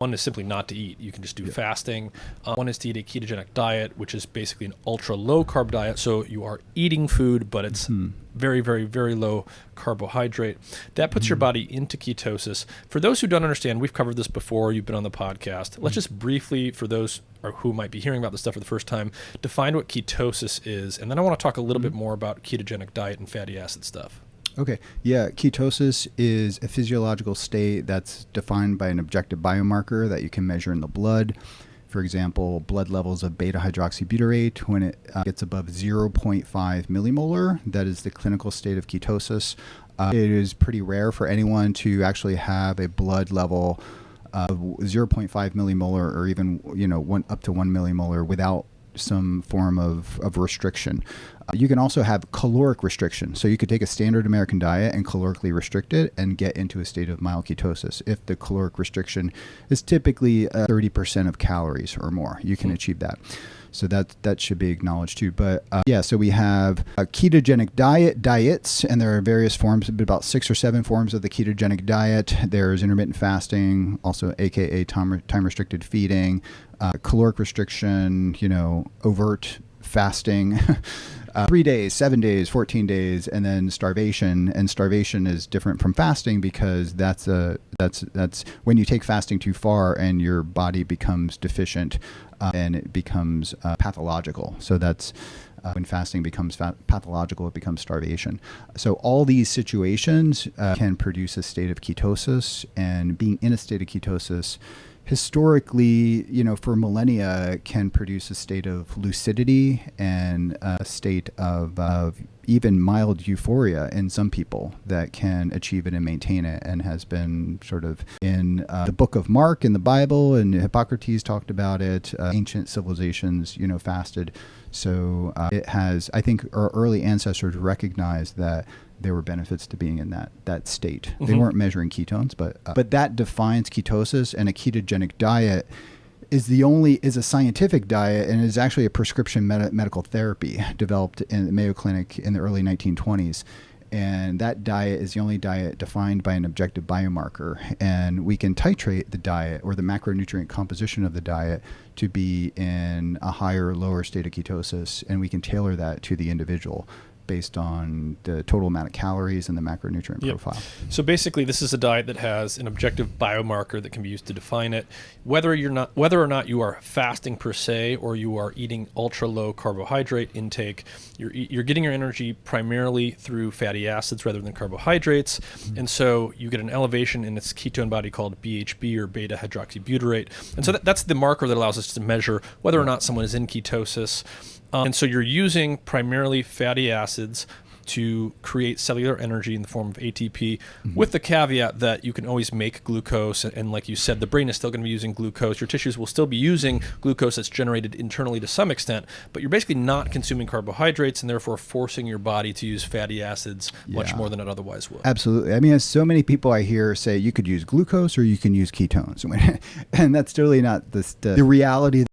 One is simply not to eat. You can just do fasting. One is to eat a ketogenic diet, which is basically an ultra low carb diet. So you are eating food, but it's very, very, very low carbohydrate. That puts your body into ketosis. For those who don't understand, we've covered this before. You've been on the podcast. Let's just briefly, for those who might be hearing about this stuff for the first time, define what ketosis is. And then I want to talk a little bit more about ketogenic diet and fatty acid stuff. Okay. Yeah. Ketosis is a physiological state that's defined by an objective biomarker that you can measure in the blood. For example, blood levels of beta hydroxybutyrate, when it gets above 0.5 millimolar, that is the clinical state of ketosis. It is pretty rare for anyone to actually have a blood level of 0.5 millimolar or even, up to 1 millimolar without some form of restriction. You can also have caloric restriction. So you could take a standard American diet and calorically restrict it and get into a state of mild ketosis. If the caloric restriction is typically 30% of calories or more, you can achieve that. So that should be acknowledged too. But so we have a ketogenic diets, and there are various forms, about 6 or 7 forms of the ketogenic diet. There's intermittent fasting, also AKA time restricted feeding, caloric restriction, overt fasting, 3 days, 7 days, 14 days, and then starvation. And starvation is different from fasting because that's when you take fasting too far and your body becomes deficient and it becomes pathological. So that's when fasting becomes pathological, it becomes starvation. So all these situations can produce a state of ketosis, and being in a state of ketosis historically, for millennia, can produce a state of lucidity and a state of even mild euphoria in some people that can achieve it and maintain it, and has been sort of in the book of Mark in the Bible, and Hippocrates talked about it. Ancient civilizations, fasted. So it has, I think our early ancestors recognized that there were benefits to being in that state. They weren't measuring ketones, but that defines ketosis. And a ketogenic diet is a scientific diet, and is actually a prescription medical therapy developed in the Mayo Clinic in the early 1920s. And that diet is the only diet defined by an objective biomarker. And we can titrate the diet or the macronutrient composition of the diet to be in a higher or lower state of ketosis. And we can tailor that to the individual based on the total amount of calories and the macronutrient profile. So basically, this is a diet that has an objective biomarker that can be used to define it. Whether or not you are fasting per se, or you are eating ultra low carbohydrate intake, you're getting your energy primarily through fatty acids rather than carbohydrates. And so you get an elevation in its ketone body called BHB, or beta hydroxybutyrate. And so that's the marker that allows us to measure whether or not someone is in ketosis. And so you're using primarily fatty acids to create cellular energy in the form of ATP, with the caveat that you can always make glucose. And like you said, the brain is still going to be using glucose. Your tissues will still be using glucose that's generated internally to some extent, but you're basically not consuming carbohydrates, and therefore forcing your body to use fatty acids much more than it otherwise would. Absolutely. I mean, there's so many people I hear say you could use glucose or you can use ketones. And that's totally not the reality